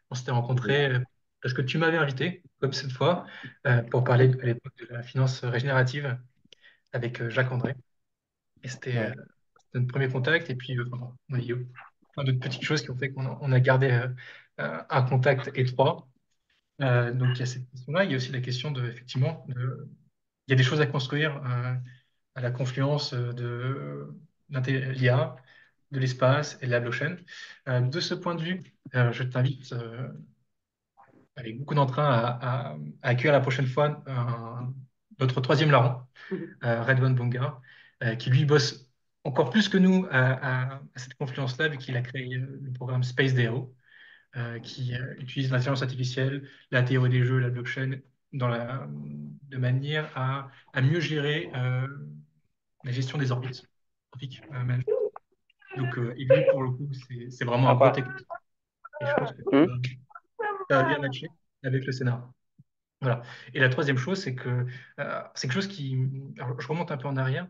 On s'était Oui, rencontrés parce que tu m'avais invité, comme cette fois, pour parler à l'époque de la finance régénérative avec Jacques André. Et ouais, c'était notre premier contact. Et puis, enfin, on a eu plein d'autres petites choses qui ont fait on a gardé un contact étroit. Donc, il y a cette question-là. Il y a aussi la question effectivement, il y a des choses à construire à la confluence de l'IA, de l'espace et de la blockchain. De ce point de vue, je t'invite avec beaucoup d'entrain à accueillir la prochaine fois notre troisième larron, Redwan Bonga, qui lui bosse encore plus que nous à cette confluence-là, vu qu'il a créé le programme Space DAO, qui utilise l'intelligence artificielle, la théorie des jeux, la blockchain, de manière à mieux gérer la gestion des orbites. Donc, et lui, pour le coup, c'est vraiment un gros sympa. technique. Et je pense que Hmm. ça va bien matcher avec le scénar. Voilà. Et la troisième chose, c'est que c'est quelque chose qui. Alors, je remonte un peu en arrière.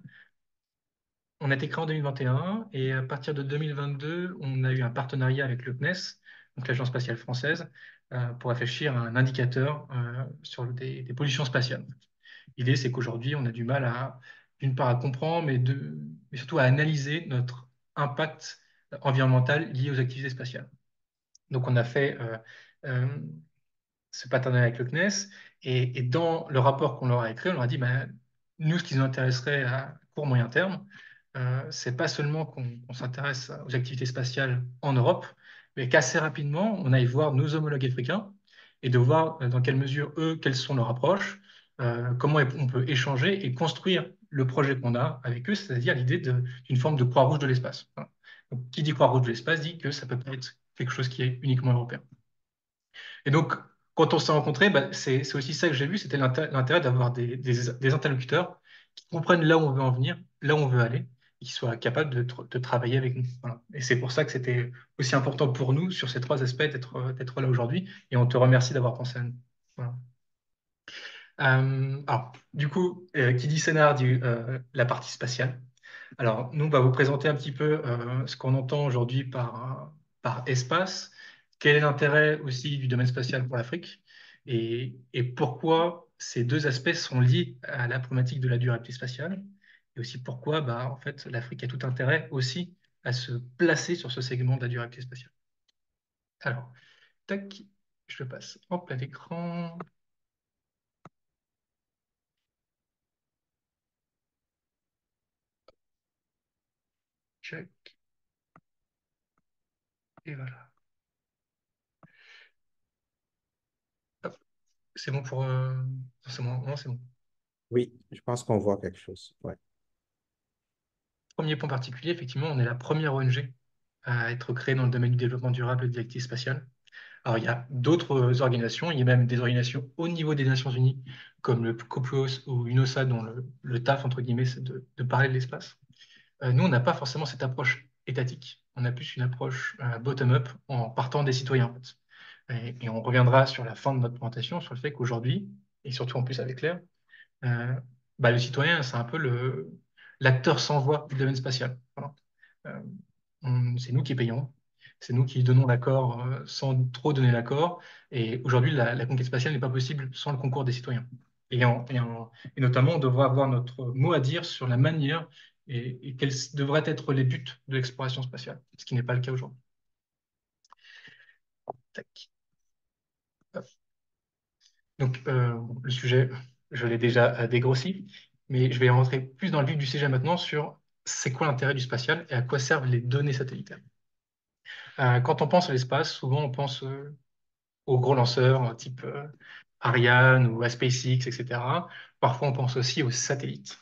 On a été créé en 2021 et à partir de 2022, on a eu un partenariat avec le CNES, donc l'Agence spatiale française, pour réfléchir à un indicateur sur des pollutions spatiales. L'idée, c'est qu'aujourd'hui, on a du mal d'une part, à comprendre, mais surtout à analyser notre impact environnemental lié aux activités spatiales. Donc, on a fait euh, ce partenariat avec le CNES et dans le rapport qu'on leur a écrit, on leur a dit, ben, nous, ce qui nous intéresserait à court moyen terme, c'est pas seulement qu'on s'intéresse aux activités spatiales en Europe, mais qu'assez rapidement, on aille voir nos homologues africains et de voir dans quelle mesure, eux, quelles sont leurs approches, comment on peut échanger et construire le projet qu'on a avec eux, c'est-à-dire l'idée d'une forme de Croix-Rouge de l'espace. Voilà. Donc, qui dit Croix-Rouge de l'espace dit que ça peut pas être quelque chose qui est uniquement européen. Et donc, quand on s'est rencontrés, bah, c'est aussi ça que j'ai vu, c'était l'intérêt d'avoir des interlocuteurs qui comprennent là où on veut en venir, là où on veut aller, et qui soient capables de travailler avec nous. Voilà. Et c'est pour ça que c'était aussi important pour nous, sur ces trois aspects, d'être là aujourd'hui. Et on te remercie d'avoir pensé à nous. Voilà. Alors, du coup, qui dit scénar dit la partie spatiale. Alors, nous, on va vous présenter un petit peu ce qu'on entend aujourd'hui par espace, quel est l'intérêt aussi du domaine spatial pour l'Afrique et pourquoi ces deux aspects sont liés à la problématique de la durabilité spatiale et aussi pourquoi bah, en fait, l'Afrique a tout intérêt aussi à se placer sur ce segment de la durabilité spatiale. Alors, tac, je passe en plein écran. Check, et voilà. Hop, c'est bon pour... c'est bon, non, c'est bon. Oui, je pense qu'on voit quelque chose. Ouais. Premier point particulier, effectivement, on est la première ONG à être créée dans le domaine du développement durable et des activités spatiales. Alors, il y a d'autres organisations, il y a même des organisations au niveau des Nations Unies, comme le COPLOS ou UNOSA, dont le taf, entre guillemets, c'est de parler de l'espace. Nous, on n'a pas forcément cette approche étatique, on a plus une approche bottom-up en partant des citoyens, en fait. Et on reviendra sur la fin de notre présentation, sur le fait qu'aujourd'hui, et surtout en plus avec Claire, euh, bah, le citoyen, c'est un peu l'acteur sans voix du domaine spatial. Voilà. Euh, c'est nous qui payons, c'est nous qui donnons l'accord sans trop donner l'accord. Et aujourd'hui, la conquête spatiale n'est pas possible sans le concours des citoyens. Et notamment, on devra avoir notre mot à dire sur la manière et quels devraient être les buts de l'exploration spatiale, ce qui n'est pas le cas aujourd'hui. Tac. Hop. Donc, le sujet, je l'ai déjà dégrossi, mais je vais rentrer plus dans le vif du sujet maintenant sur c'est quoi l'intérêt du spatial et à quoi servent les données satellitaires. Quand on pense à l'espace, souvent on pense aux gros lanceurs type Ariane ou à SpaceX, etc. Parfois on pense aussi aux satellites,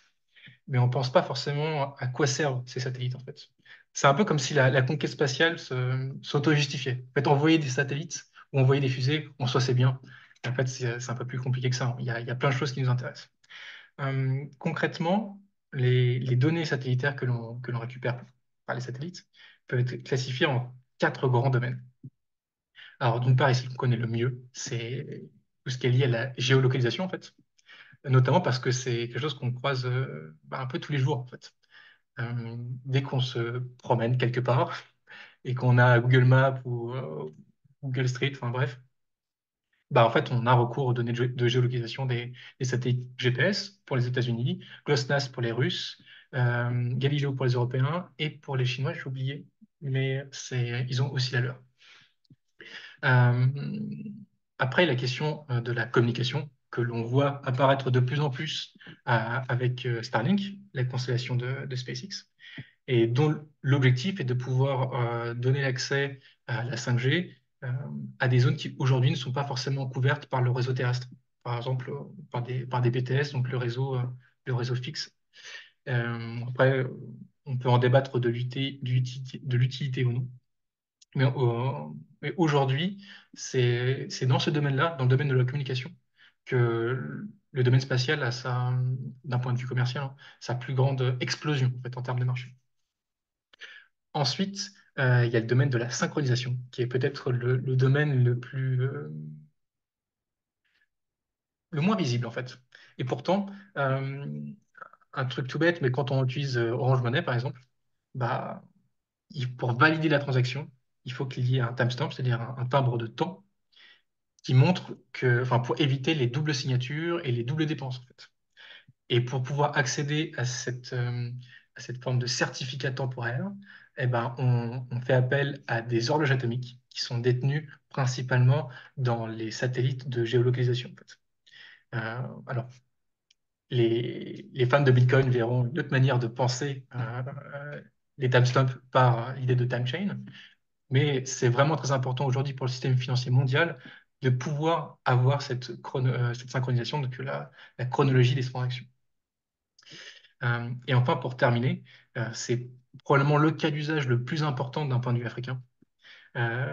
mais on ne pense pas forcément à quoi servent ces satellites en fait. C'est un peu comme si la conquête spatiale s'auto-justifiait. En fait, envoyer des satellites ou envoyer des fusées, en soi c'est bien. En fait, c'est un peu plus compliqué que ça, hein. Il y a plein de choses qui nous intéressent. Concrètement, les données satellitaires que l'on récupère par les satellites peuvent être classifiées en quatre grands domaines. Alors, d'une part, ici, qu'on connaît le mieux, c'est tout ce qui est lié à la géolocalisation, en fait, notamment parce que c'est quelque chose qu'on croise bah, un peu tous les jours, en fait. Dès qu'on se promène quelque part et qu'on a Google Maps Google Street, enfin bref, bah, en fait, on a recours aux données de géolocalisation des satellites GPS pour les États-Unis, GLONASS pour les Russes, Galileo pour les Européens et pour les Chinois, j'ai oublié, mais ils ont aussi la leur. Euh, Après, la question de la communication, que l'on voit apparaître de plus en plus avec Starlink, la constellation de SpaceX, et dont l'objectif est de pouvoir donner l'accès à la 5G à des zones qui aujourd'hui ne sont pas forcément couvertes par le réseau terrestre, par exemple par des BTS, donc le réseau fixe. Après, on peut en débattre de l'utilité ou non. Mais aujourd'hui, c'est dans ce domaine-là, dans le domaine de la communication, que le domaine spatial a d'un point de vue commercial, hein, sa plus grande explosion en fait, en termes de marché. Ensuite, il y a le domaine de la synchronisation, qui est peut-être le domaine le moins visible en fait. Et pourtant, euh, un truc tout bête, mais quand on utilise Orange Money par exemple, bah, pour valider la transaction, il faut qu'il y ait un timestamp, c'est-à-dire un timbre de temps qui montre que, enfin, pour éviter les doubles signatures et les doubles dépenses, en fait. Et pour pouvoir accéder à cette forme de certificat temporaire, eh ben, on fait appel à des horloges atomiques qui sont détenues principalement dans les satellites de géolocalisation, en fait. Alors, les fans de Bitcoin verront une autre manière de penser les timestamps par l'idée de time chain, mais c'est vraiment très important aujourd'hui pour le système financier mondial de pouvoir avoir cette synchronisation, donc la chronologie des transactions. Et enfin, pour terminer, c'est probablement le cas d'usage le plus important d'un point de vue africain,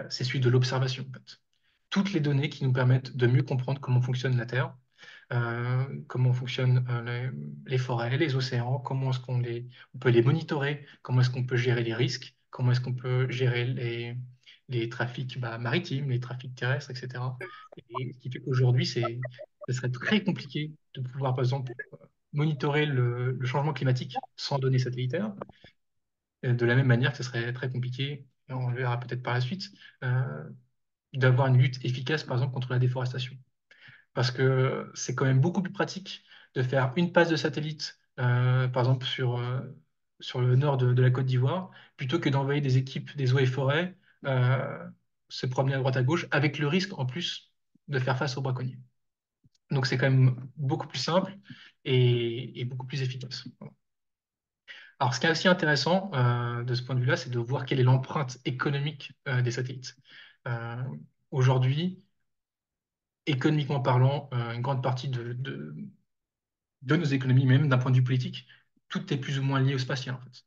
c'est celui de l'observation, en fait. Toutes les données qui nous permettent de mieux comprendre comment fonctionne la Terre, comment fonctionnent les forêts, les océans, comment est-ce on peut les monitorer, comment est-ce qu'on peut gérer les risques, comment est-ce qu'on peut gérer les trafics maritimes, les trafics terrestres, etc. Et ce qui fait qu'aujourd'hui, ce serait très compliqué de pouvoir, par exemple, monitorer le changement climatique sans données satellitaires, de la même manière que ce serait très compliqué, et on le verra peut-être par la suite, euh, d'avoir une lutte efficace, par exemple, contre la déforestation. Parce que c'est quand même beaucoup plus pratique de faire une passe de satellite, par exemple, sur le nord de la Côte d'Ivoire, plutôt que d'envoyer des équipes des eaux et forêts euh, se promener à droite à gauche, avec le risque en plus de faire face aux braconniers. Donc c'est quand même beaucoup plus simple et beaucoup plus efficace. Voilà. Alors, ce qui est aussi intéressant de ce point de vue-là, c'est de voir quelle est l'empreinte économique des satellites. Euh, Aujourd'hui, économiquement parlant, une grande partie de nos économies, même d'un point de vue politique, tout est plus ou moins lié au spatial, en fait.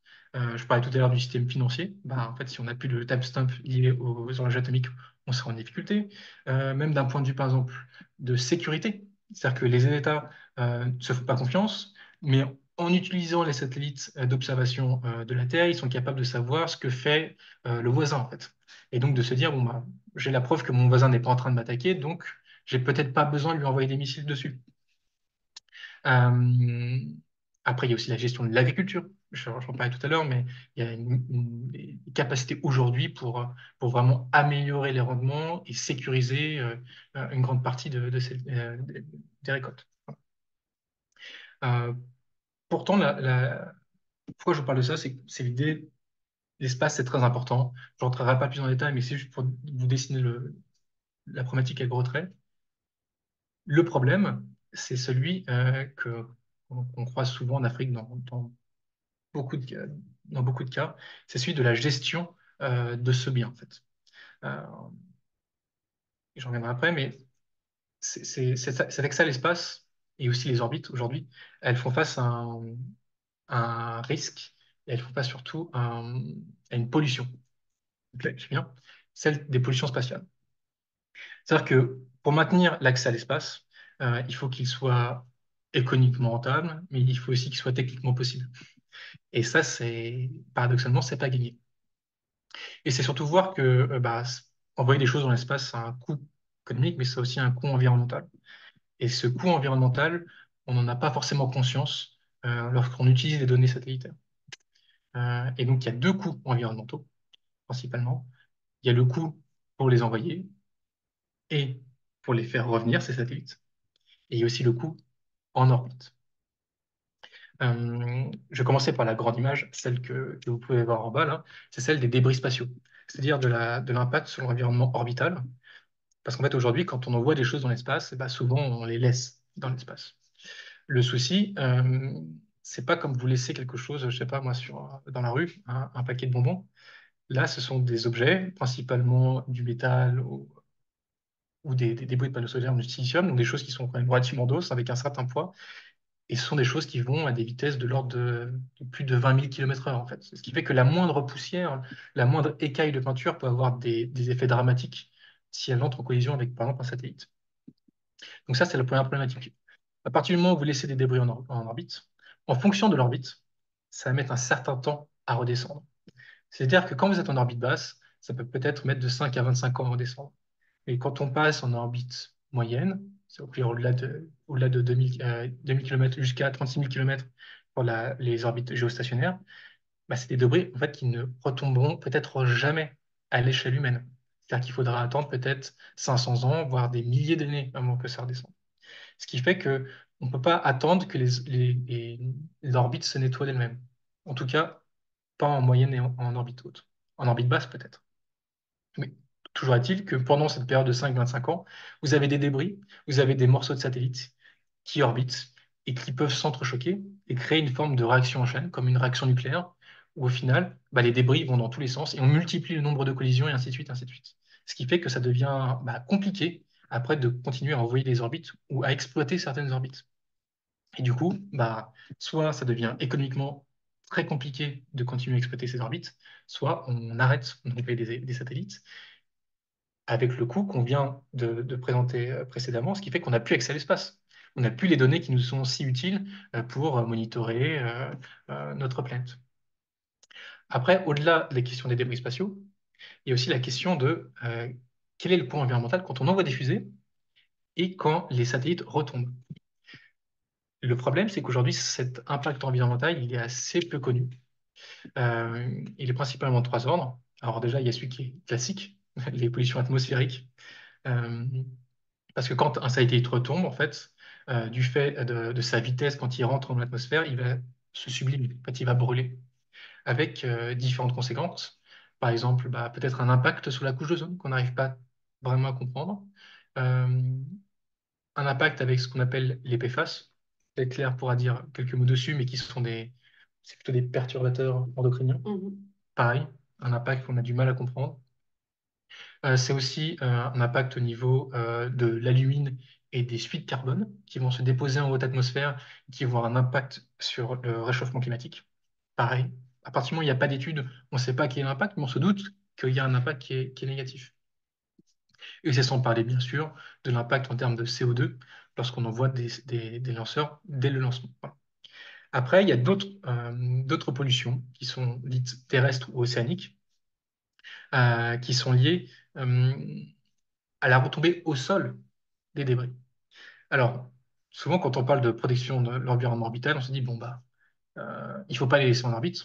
Je parlais tout à l'heure du système financier. Bah, en fait, si on n'a plus de timestamp lié aux horloges atomiques, on sera en difficulté. Même d'un point de vue, par exemple, de sécurité. C'est-à-dire que les États ne se font pas confiance, mais en utilisant les satellites d'observation de la Terre, ils sont capables de savoir ce que fait le voisin, en fait. Et donc de se dire, bon, bah, j'ai la preuve que mon voisin n'est pas en train de m'attaquer, donc j'ai peut-être pas besoin de lui envoyer des missiles dessus. Euh, Après, il y a aussi la gestion de l'agriculture. J'en parlais tout à l'heure, mais il y a des capacités aujourd'hui pour vraiment améliorer les rendements et sécuriser une grande partie des récoltes. Euh, Pourtant, pourquoi je vous parle de ça, c'est l'idée, l'espace, c'est très important. Je ne rentrerai pas plus en détail, mais c'est juste pour vous dessiner la problématique à gros traits. Le problème, c'est celui qu'on croise souvent en Afrique dans beaucoup dans beaucoup de cas, c'est celui de la gestion de ce bien, en fait. Euh, J'en reviendrai après, mais c'est avec ça l'espace et aussi les orbites aujourd'hui, elles font face à un risque et elles font face surtout à une pollution. Donc là, je viens, celle des pollutions spatiales. C'est-à-dire que pour maintenir l'accès à l'espace, il faut qu'il soit économiquement rentable, mais il faut aussi qu'il soit techniquement possible. Et ça, paradoxalement, c'est pas gagné. Et c'est surtout voir que envoyer des choses dans l'espace, ça a un coût économique, mais ça a aussi un coût environnemental. Et ce coût environnemental, on n'en a pas forcément conscience lorsqu'on utilise des données satellitaires. Et donc, il y a deux coûts environnementaux, principalement. Il y a le coût pour les envoyer et pour les faire revenir, ces satellites. Et il y a aussi le coût en orbite. Je vais commencer par la grande image, celle que vous pouvez voir en bas, là. C'est celle des débris spatiaux, c'est-à-dire de l'impact sur l'environnement orbital. Parce qu'en fait, aujourd'hui, quand on envoie des choses dans l'espace, bah, souvent, on les laisse dans l'espace. Le souci, c'est pas comme vous laissez quelque chose, je sais pas moi, dans la rue, un paquet de bonbons. Là, ce sont des objets, principalement du métal ou des débris de panneaux solaires, du silicium, donc des choses qui sont quand même relativement grosses, avec un certain poids. Et ce sont des choses qui vont à des vitesses de l'ordre de plus de 20 000 km/h, en fait. Ce qui fait que la moindre poussière, la moindre écaille de peinture peut avoir des effets dramatiques si elle entre en collision avec, par exemple, un satellite. Donc ça, c'est la première problématique. À partir du moment où vous laissez des débris en orbite, en fonction de l'orbite, ça va mettre un certain temps à redescendre. C'est-à-dire que quand vous êtes en orbite basse, ça peut peut-être mettre de 5 à 25 ans à redescendre. Et quand on passe en orbite moyenne, c'est-à-dire au-delà de 2000 km jusqu'à 36 000 km pour les orbites géostationnaires, bah, c'est des débris en fait, qui ne retomberont peut-être jamais à l'échelle humaine. C'est-à-dire qu'il faudra attendre peut-être 500 ans, voire des milliers d'années avant que ça redescende. Ce qui fait que on ne peut pas attendre que les orbites se nettoient d'elles-mêmes. En tout cas, pas en moyenne et en orbite haute. En orbite basse, peut-être. Mais toujours est-il que pendant cette période de 5-25 ans, vous avez des débris, vous avez des morceaux de satellites qui orbitent et qui peuvent s'entrechoquer et créer une forme de réaction en chaîne, comme une réaction nucléaire, où au final, bah, les débris vont dans tous les sens et on multiplie le nombre de collisions et ainsi de suite, ainsi de suite. Ce qui fait que ça devient bah, compliqué après de continuer à envoyer des orbites ou à exploiter certaines orbites. Et du coup, bah, soit ça devient économiquement très compliqué de continuer à exploiter ces orbites, soit on arrête d'envoyer des satellites avec le coût qu'on vient de présenter précédemment, ce qui fait qu'on n'a plus accès à l'espace. On n'a plus les données qui nous sont si utiles pour monitorer notre planète. Après, au-delà des questions des débris spatiaux, il y a aussi la question de quel est le coût environnemental quand on envoie des fusées et quand les satellites retombent. Le problème, c'est qu'aujourd'hui, cet impact environnemental, il est assez peu connu. Il est principalement de trois ordres. Alors déjà, il y a celui qui est classique, les pollutions atmosphériques. Euh, Parce que quand un satellite retombe, en fait, du fait de sa vitesse, quand il rentre dans l'atmosphère, il va se sublimer, en fait, il va brûler, avec différentes conséquences. Par exemple, bah, peut-être un impact sur la couche d'ozone qu'on n'arrive pas vraiment à comprendre. Euh, un impact avec ce qu'on appelle les PFAS. Peut-être Claire pourra dire quelques mots dessus, mais c'est plutôt des perturbateurs endocriniens. Pareil, un impact qu'on a du mal à comprendre. C'est aussi un impact au niveau de l'alumine et des suites carbone qui vont se déposer en haute atmosphère, qui vont avoir un impact sur le réchauffement climatique. Pareil, à partir du moment où il n'y a pas d'études, on ne sait pas quel est l'impact, mais on se doute qu'il y a un impact qui est négatif. Et c'est sans parler, bien sûr, de l'impact en termes de CO2 lorsqu'on envoie des lanceurs dès le lancement. Voilà. Après, il y a d'autres pollutions qui sont dites terrestres ou océaniques, qui sont liées à la retombée au sol des débris. Alors, souvent, quand on parle de protection de l'environnement orbital, on se dit, bon, bah, il ne faut pas les laisser en orbite.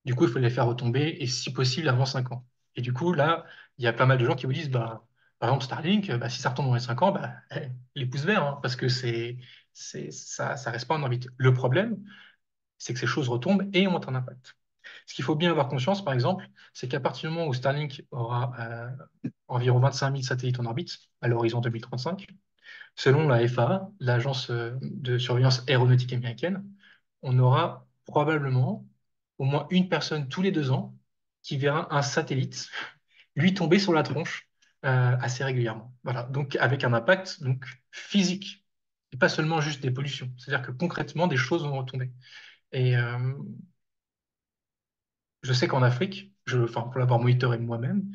Du coup, il faut les faire retomber, et si possible, avant 5 ans. Et du coup, là, il y a pas mal de gens qui vous disent, bah, par exemple, Starlink, bah, si ça retombe dans les 5 ans, bah, les pouces verts, hein, parce que ça reste pas en orbite. Le problème, c'est que ces choses retombent et ont un impact. Ce qu'il faut bien avoir conscience, par exemple, c'est qu'à partir du moment où Starlink aura environ 25 000 satellites en orbite, à l'horizon 2035, selon la FAA, l'Agence de surveillance aéronautique américaine, on aura probablement au moins une personne tous les 2 ans qui verra un satellite lui tomber sur la tronche assez régulièrement. Voilà, donc avec un impact donc, physique, et pas seulement juste des pollutions. C'est-à-dire que concrètement, des choses vont retomber. Et je sais qu'en Afrique, enfin, pour l'avoir monitoré moi-même,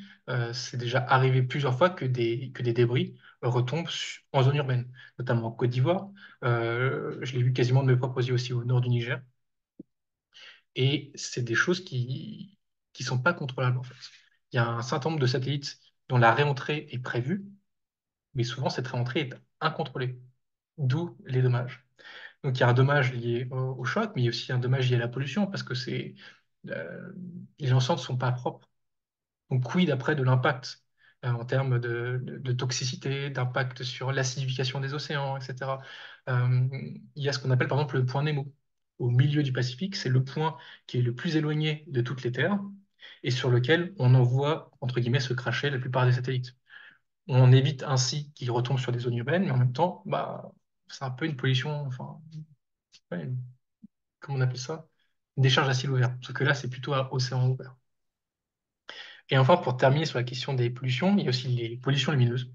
c'est déjà arrivé plusieurs fois que des débris retombent en zone urbaine, notamment en Côte d'Ivoire. Je l'ai vu quasiment de mes propres yeux aussi au nord du Niger. Et c'est des choses qui sont pas contrôlables, en fait. Il y a un certain nombre de satellites dont la réentrée est prévue, mais souvent cette réentrée est incontrôlée, d'où les dommages. Donc il y a un dommage lié au choc, mais il y a aussi un dommage lié à la pollution, parce que euh, les enceintes ne sont pas propres. Donc, quid après de l'impact en termes de toxicité, d'impact sur l'acidification des océans, etc. Il y a ce qu'on appelle par exemple le point Nemo. Au milieu du Pacifique, c'est le point qui est le plus éloigné de toutes les terres et sur lequel on envoie, entre guillemets, se cracher la plupart des satellites. On évite ainsi qu'ils retombent sur des zones urbaines, mais en même temps, bah, c'est un peu une pollution, enfin, ouais, comment on appelle ça? Une décharge à ciel ouvert. Sauf que là, c'est plutôt à océan ouvert. Et enfin, pour terminer sur la question des pollutions, il y a aussi les pollutions lumineuses.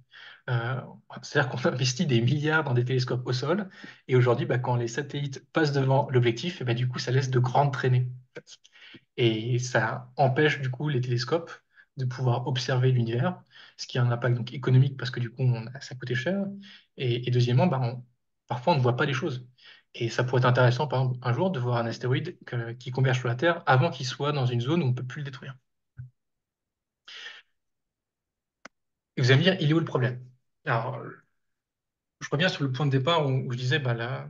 Euh, C'est-à-dire qu'on investit des milliards dans des télescopes au sol, et aujourd'hui, bah, quand les satellites passent devant l'objectif, et bah, du coup, ça laisse de grandes traînées. Et ça empêche du coup les télescopes de pouvoir observer l'univers, ce qui a un impact donc économique parce que du coup ça coûtait cher. Et deuxièmement, bah, parfois on ne voit pas les choses. Et ça pourrait être intéressant par exemple un jour de voir un astéroïde qui converge sur la Terre avant qu'il soit dans une zone où on ne peut plus le détruire. Et vous allez me dire, il est où le problème? Alors, je reviens sur le point de départ où je disais bah,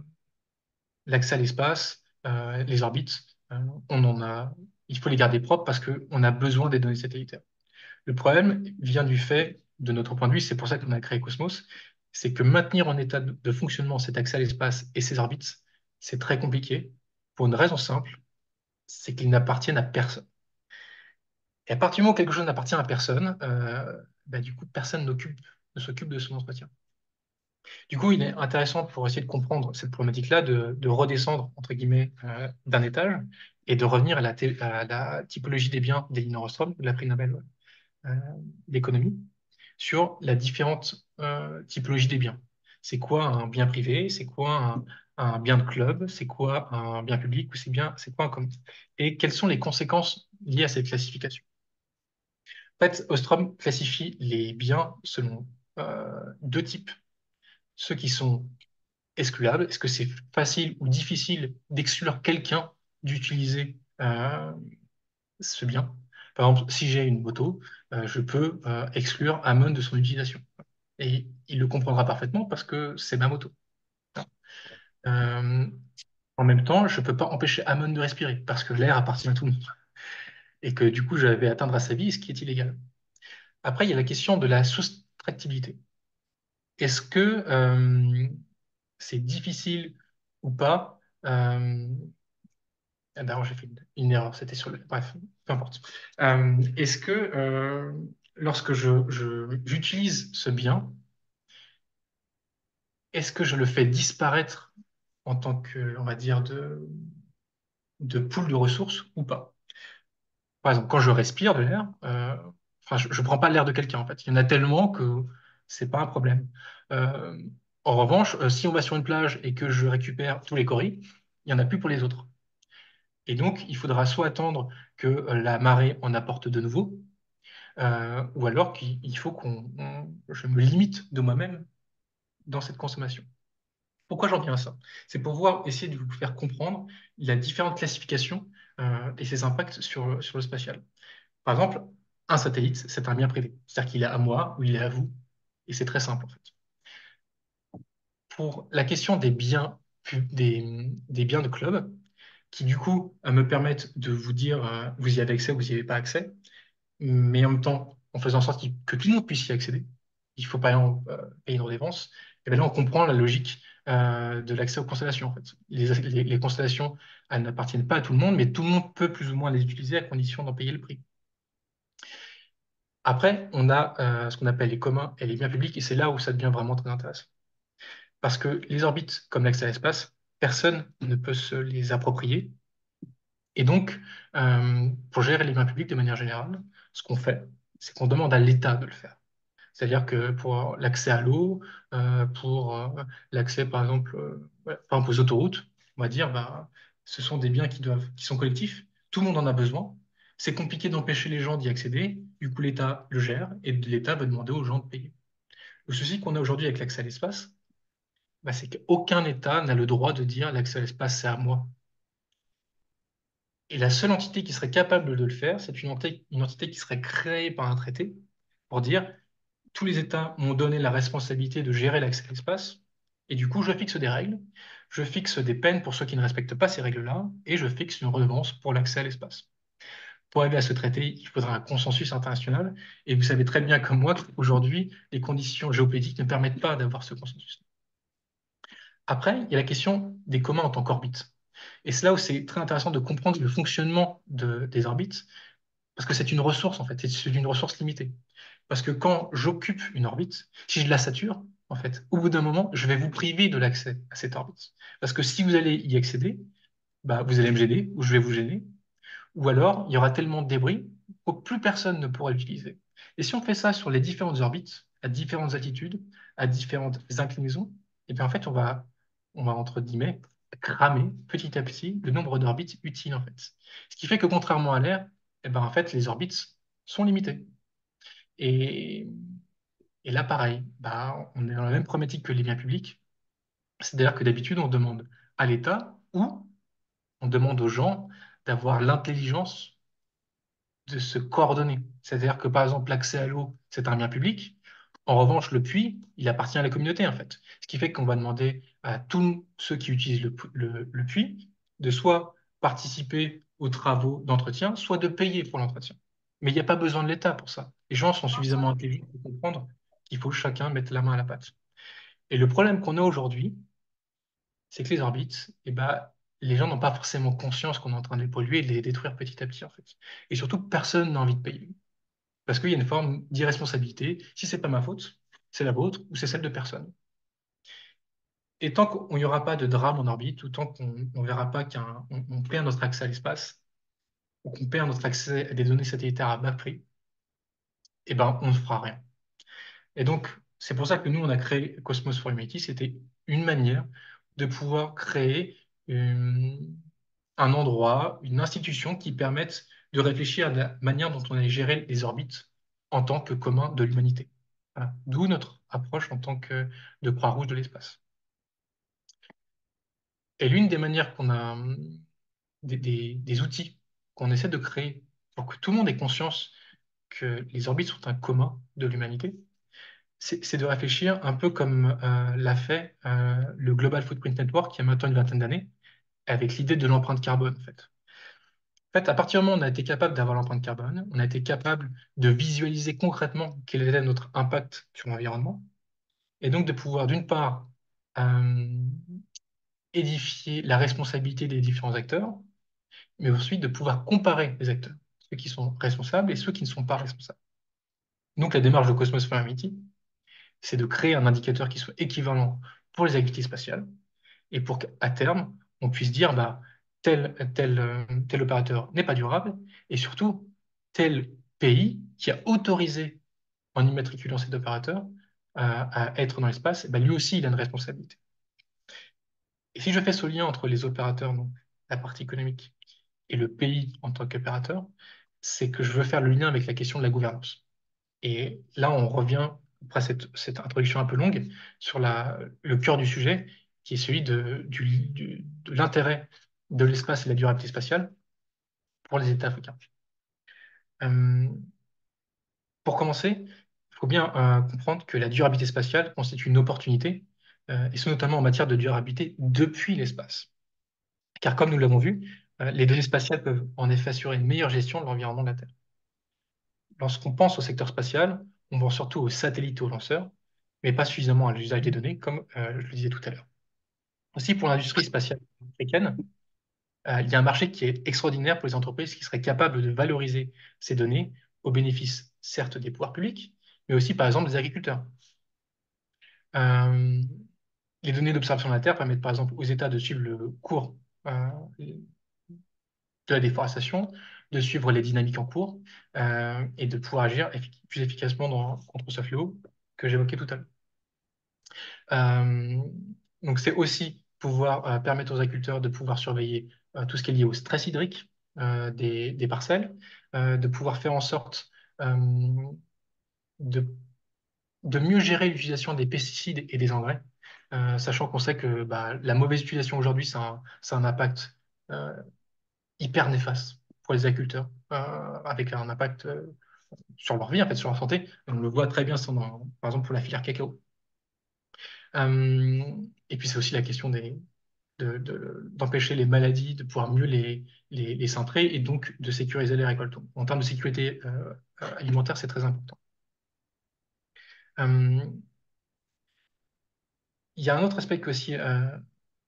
l'accès à l'espace, les orbites, on en a, il faut les garder propres parce qu'on a besoin des données satellitaires. Le problème vient du fait, de notre point de vue, c'est pour ça qu'on a créé Cosmos, c'est que maintenir en état de fonctionnement cet accès à l'espace et ses orbites, c'est très compliqué, pour une raison simple, c'est qu'ils n'appartiennent à personne. Et à partir du moment où quelque chose n'appartient à personne, bah, du coup, personne ne s'occupe de son entretien. Du coup, il est intéressant pour essayer de comprendre cette problématique-là, de redescendre, entre guillemets, d'un étage et de revenir à la typologie des biens d'Elinor Ostrom, de la prix Nobel euh, d'économie, sur la différente typologie des biens. C'est quoi un bien privé? C'est quoi un bien de club? C'est quoi un bien public? Ou c'est quoi un commun? Et quelles sont les conséquences liées à cette classification? En fait, Ostrom classifie les biens selon deux types. Ceux qui sont excluables. Est-ce que c'est facile ou difficile d'exclure quelqu'un d'utiliser ce bien? Par exemple, si j'ai une moto, je peux exclure Amon de son utilisation. Et il le comprendra parfaitement parce que c'est ma moto. Euh, En même temps, je ne peux pas empêcher Amon de respirer parce que l'air appartient à tout le monde et que du coup, je vais atteindre à sa vie, ce qui est illégal. Après, il y a la question de la soustractibilité. Est-ce que c'est difficile ou pas D'abord, j'ai fait une erreur, c'était sur le... Bref, peu importe. Est-ce que lorsque j'utilise ce bien, est-ce que je le fais disparaître en tant que, on va dire, de pool de ressources ou pas? Par exemple, quand je respire de l'air, enfin, je ne prends pas l'air de quelqu'un, en fait. Il y en a tellement que c'est pas un problème. Euh, En revanche, si on va sur une plage et que je récupère tous les coris, il n'y en a plus pour les autres. Et donc, il faudra soit attendre que la marée en apporte de nouveau, ou alors qu'il faut je me limite de moi-même dans cette consommation. Pourquoi j'en viens à ça? C'est pour pouvoir essayer de vous faire comprendre la différente classification et ses impacts sur le spatial. Par exemple, un satellite, c'est un bien privé. C'est-à-dire qu'il est à moi ou il est à vous, et c'est très simple en fait. Pour la question des biens, des biens de club, qui du coup me permettent de vous dire vous y avez accès ou vous n'y avez pas accès, mais en même temps en faisant en sorte que tout le monde puisse y accéder. Il faut par exemple payer une redevance. Et bien là, on comprend la logique de l'accès aux constellations. En fait. Les constellations, elles n'appartiennent pas à tout le monde, mais tout le monde peut plus ou moins les utiliser à condition d'en payer le prix. Après, on a ce qu'on appelle les communs et les biens publics, et c'est là où ça devient vraiment très intéressant. Parce que les orbites, comme l'accès à l'espace, personne ne peut se les approprier. Et donc, pour gérer les biens publics de manière générale, ce qu'on fait, c'est qu'on demande à l'État de le faire. C'est-à-dire que pour l'accès à l'eau, pour l'accès, par exemple, ouais, par exemple, aux autoroutes, on va dire, bah, ce sont des biens qui sont collectifs, tout le monde en a besoin. C'est compliqué d'empêcher les gens d'y accéder, du coup l'État le gère et l'État va demander aux gens de payer. Le souci qu'on a aujourd'hui avec l'accès à l'espace, bah, c'est qu'aucun État n'a le droit de dire l'accès à l'espace, c'est à moi. Et la seule entité qui serait capable de le faire, c'est une entité qui serait créée par un traité pour dire tous les États m'ont donné la responsabilité de gérer l'accès à l'espace, et du coup, je fixe des règles, je fixe des peines pour ceux qui ne respectent pas ces règles-là, et je fixe une redevance pour l'accès à l'espace. Pour arriver à ce traité, il faudra un consensus international. Et vous savez très bien comme moi qu'aujourd'hui, les conditions géopolitiques ne permettent pas d'avoir ce consensus. Après, il y a la question des communs en tant qu'orbite. Et c'est là où c'est très intéressant de comprendre le fonctionnement des orbites, parce que c'est une ressource, en fait, c'est une ressource limitée. Parce que quand j'occupe une orbite, si je la sature, en fait, au bout d'un moment, je vais vous priver de l'accès à cette orbite. Parce que si vous allez y accéder, bah, vous allez me gêner, ou je vais vous gêner, ou alors il y aura tellement de débris que plus personne ne pourra l'utiliser. Et si on fait ça sur les différentes orbites, à différentes altitudes, à différentes inclinaisons, et bien en fait, on va entre guillemets cramer petit à petit le nombre d'orbites utiles en fait. Ce qui fait que contrairement à l'air, et ben en fait, les orbites sont limitées. Et, et là, pareil, bah, on est dans la même problématique que les biens publics. C'est-à-dire que d'habitude, on demande à l'État ou on demande aux gens d'avoir l'intelligence de se coordonner. C'est-à-dire que, par exemple, l'accès à l'eau, c'est un bien public. En revanche, le puits, il appartient à la communauté, en fait. Ce qui fait qu'on va demander à tous ceux qui utilisent le puits de soit participer aux travaux d'entretien, soit de payer pour l'entretien. Mais il n'y a pas besoin de l'État pour ça. Les gens sont suffisamment intelligents pour comprendre qu'il faut chacun mettre la main à la pâte. Et le problème qu'on a aujourd'hui, c'est que les orbites, eh ben, les gens n'ont pas forcément conscience qu'on est en train de les polluer et de les détruire petit à petit, en fait. Et surtout, personne n'a envie de payer. Parce qu'il y a une forme d'irresponsabilité. Si c'est pas ma faute, c'est la vôtre ou c'est celle de personne. Et tant qu'il n'y aura pas de drame en orbite, ou tant qu'on ne verra pas qu'on perd notre accès à l'espace, ou qu'on perd notre accès à des données satellitaires à bas prix, eh ben, on ne fera rien. Et donc, c'est pour ça que nous, on a créé Cosmos for Humanity. C'était une manière de pouvoir créer un endroit, une institution qui permette de réfléchir à la manière dont on allait gérer les orbites en tant que commun de l'humanité. Voilà. D'où notre approche en tant que de Croix-Rouge de l'espace. Et l'une des manières qu'on a, des outils qu'on essaie de créer pour que tout le monde ait conscience que les orbites sont un commun de l'humanité, c'est de réfléchir un peu comme l'a fait le Global Footprint Network il y a maintenant une vingtaine d'années, avec l'idée de l'empreinte carbone, en fait. En fait, à partir du moment où on a été capable d'avoir l'empreinte carbone, on a été capable de visualiser concrètement quel était notre impact sur l'environnement, et donc de pouvoir, d'une part, euh, édifier la responsabilité des différents acteurs, mais ensuite de pouvoir comparer les acteurs, ceux qui sont responsables et ceux qui ne sont pas responsables. Donc la démarche de Cosmos for Humanity, c'est de créer un indicateur qui soit équivalent pour les activités spatiales, et pour qu'à terme, on puisse dire bah, tel opérateur n'est pas durable, et surtout, tel pays qui a autorisé en immatriculant cet opérateur à être dans l'espace, bah, lui aussi, il a une responsabilité. Et si je fais ce lien entre les opérateurs, donc la partie économique, et le pays en tant qu'opérateur, c'est que je veux faire le lien avec la question de la gouvernance. Et là, on revient, après cette introduction un peu longue, sur le cœur du sujet, qui est celui de l'intérêt de l'espace et de la durabilité spatiale pour les États africains. Euh, pour commencer, il faut bien comprendre que la durabilité spatiale constitue une opportunité, et ce notamment en matière de durabilité depuis l'espace. Car comme nous l'avons vu, les données spatiales peuvent en effet assurer une meilleure gestion de l'environnement de la Terre. Lorsqu'on pense au secteur spatial, on pense surtout aux satellites et aux lanceurs, mais pas suffisamment à l'usage des données, comme je le disais tout à l'heure. Aussi, pour l'industrie spatiale africaine, il y a un marché qui est extraordinaire pour les entreprises qui seraient capables de valoriser ces données au bénéfice, certes, des pouvoirs publics, mais aussi, par exemple, des agriculteurs. Euh, les données d'observation de la Terre permettent, par exemple, aux États de suivre le cours de la déforestation, de suivre les dynamiques en cours et de pouvoir agir plus efficacement contre ce fléau que j'évoquais tout à l'heure. Euh, donc, c'est aussi pouvoir permettre aux agriculteurs de pouvoir surveiller tout ce qui est lié au stress hydrique des parcelles, de pouvoir faire en sorte euh, de, de mieux gérer l'utilisation des pesticides et des engrais, sachant qu'on sait que bah, la mauvaise utilisation aujourd'hui, ça a un impact euh, hyper néfaste pour les agriculteurs, avec un impact sur leur vie, en fait, sur leur santé. On le voit très bien, par exemple, pour la filière cacao. Et puis, c'est aussi la question d'empêcher les maladies, de pouvoir mieux les cintrer et donc de sécuriser les récoltes. En termes de sécurité alimentaire, c'est très important. Euh, il y a un autre aspect qui est aussi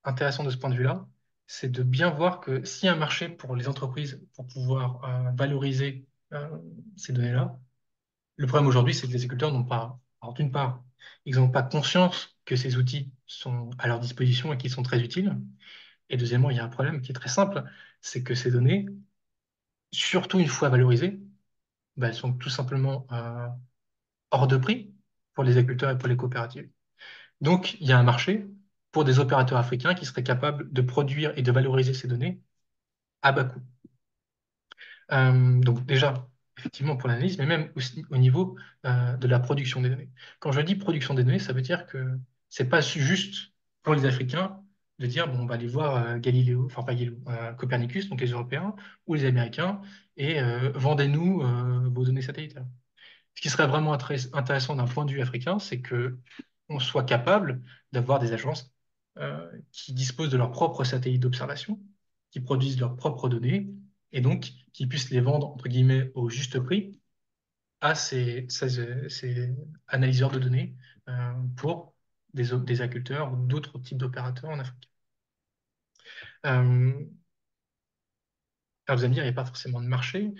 intéressant de ce point de vue-là, c'est de bien voir que s'il y a un marché pour les entreprises pour pouvoir valoriser euh, ces données-là, le problème aujourd'hui, c'est que les agriculteurs n'ont pas, alors d'une part, ils n'ont pas conscience que ces outils sont à leur disposition et qu'ils sont très utiles. Et deuxièmement, il y a un problème qui est très simple, c'est que ces données, surtout une fois valorisées, bah, elles sont tout simplement hors de prix pour les agriculteurs et pour les coopératives. Donc, il y a un marché pour des opérateurs africains qui seraient capables de produire et de valoriser ces données à bas coût. Donc déjà, effectivement pour l'analyse, mais même aussi au niveau de la production des données. Quand je dis production des données, ça veut dire que c'est pas juste pour les Africains de dire bon, on va aller voir Galiléo, enfin pas Galiléo, Copernicus, donc les Européens ou les Américains, et vendez-nous vos données satellitaires. Ce qui serait vraiment intéressant d'un point de vue africain, c'est que on soit capable d'avoir des agences qui disposent de leurs propres satellites d'observation, qui produisent leurs propres données, et donc qui puissent les vendre, entre guillemets, au juste prix à ces analyseurs de données pour des agriculteurs ou d'autres types d'opérateurs en Afrique. Euh, alors vous allez me dire, il n'y a pas forcément de marché.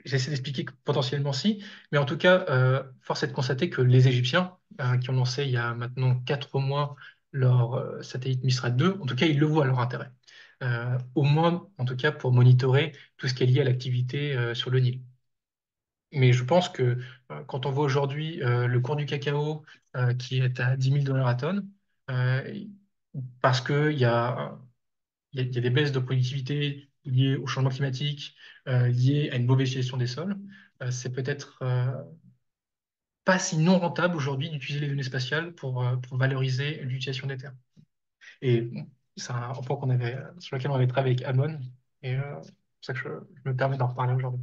J'essaie d'expliquer que potentiellement si, mais en tout cas, force est de constater que les Égyptiens, qui ont lancé il y a maintenant 4 mois leur satellite Mistral 2, en tout cas, ils le voient leur intérêt. Au moins, en tout cas, pour monitorer tout ce qui est lié à l'activité sur le Nil. Mais je pense que quand on voit aujourd'hui le cours du cacao qui est à 10 000 $ à tonne, euh, parce qu'il y a il y a des baisses de productivité liées au changement climatique, liées à une mauvaise gestion des sols. C'est peut-être pas si non rentable aujourd'hui d'utiliser les données spatiales pour valoriser l'utilisation des terres. Et bon, c'est un point sur lequel on avait travaillé avec Amon, et c'est pour ça que je me permets d'en reparler aujourd'hui.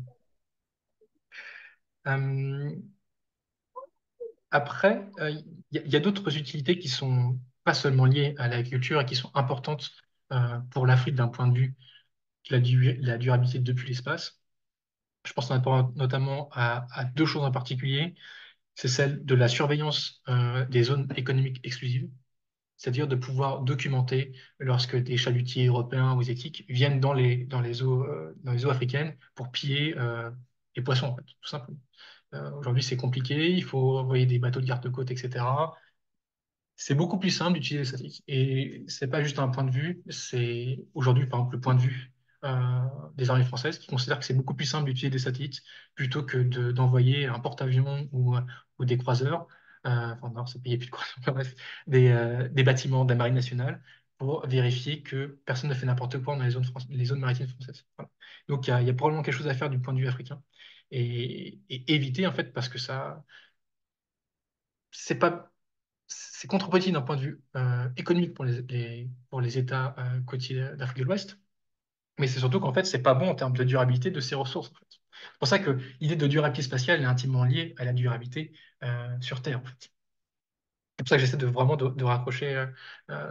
Euh, Après, il y a d'autres utilités qui sont pas seulement liées à l'agriculture et qui sont importantes pour l'Afrique d'un point de vue de la durabilité depuis l'espace. Je pense notamment à deux choses en particulier. C'est celle de la surveillance des zones économiques exclusives, c'est-à-dire de pouvoir documenter lorsque des chalutiers européens ou asiatiques viennent dans les eaux africaines pour piller les poissons, en fait, tout simplement. Aujourd'hui, c'est compliqué, il faut envoyer des bateaux de garde-côte, etc. C'est beaucoup plus simple d'utiliser les satellites. Et c'est pas juste un point de vue, c'est aujourd'hui, par exemple, le point de vue des armées françaises qui considèrent que c'est beaucoup plus simple d'utiliser des satellites plutôt que d'envoyer un porte-avions ou des croiseurs, enfin non, c'est payé plus de croiseurs, bref, des bâtiments de la Marine nationale pour vérifier que personne ne fait n'importe quoi dans les zones maritimes françaises. Voilà. Donc il y a probablement quelque chose à faire du point de vue africain et éviter en fait parce que ça, c'est pas c'est contre-productif d'un point de vue économique pour pour les États côtiers d'Afrique de l'Ouest, mais c'est surtout qu'en fait, c'est pas bon en termes de durabilité de ces ressources. En fait. C'est pour ça que l'idée de durabilité spatiale est intimement liée à la durabilité sur Terre. En fait. C'est pour ça que j'essaie de vraiment de raccrocher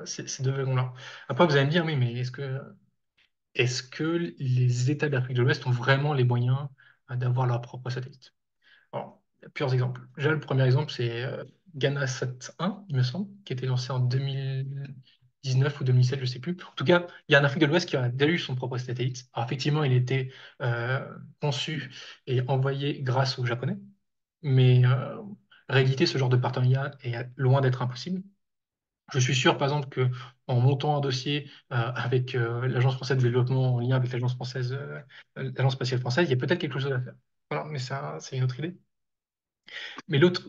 ces deux wagons-là. Après, vous allez me dire, oui, mais est-ce que les États d'Afrique de l'Ouest ont vraiment les moyens d'avoir leur propre satellite? Alors, il y a plusieurs exemples. Déjà, le premier exemple, c'est Ghana 7.1, il me semble, qui a été lancé en 2019 ou 2017, je ne sais plus. En tout cas, il y a un Afrique de l'Ouest qui a déjà eu son propre satellite. Alors, effectivement, il a été euh, conçu et envoyé grâce aux Japonais, mais rééditer ce genre de partenariat est loin d'être impossible. Je suis sûr, par exemple, que en montant un dossier avec l'Agence française de développement en lien avec l'Agence spatiale française, il y a peut-être quelque chose à faire. Voilà, mais ça, c'est une autre idée. Mais l'autre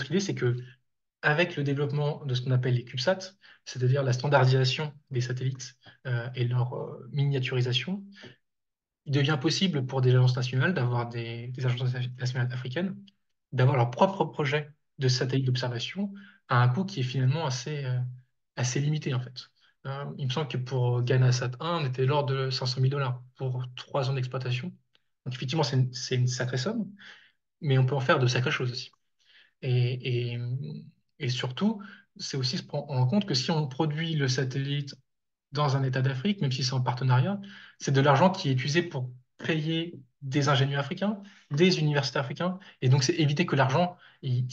idée, c'est que avec le développement de ce qu'on appelle les CubeSats, c'est-à-dire la standardisation des satellites et leur miniaturisation, il devient possible pour des agences nationales des agences nationales africaines d'avoir leur propre projet de satellite d'observation à un coût qui est finalement assez limité en fait. Il me semble que pour Ghana Sat 1, on était l'ordre de 500 000 $ pour 3 ans d'exploitation. Donc effectivement, c'est une sacrée somme, mais on peut en faire de sacrées choses aussi. Et, et, et surtout, c'est aussi se prendre en compte que si on produit le satellite dans un État d'Afrique, même si c'est en partenariat, c'est de l'argent qui est utilisé pour payer des ingénieurs africains, des universités africains, et donc c'est éviter que l'argent il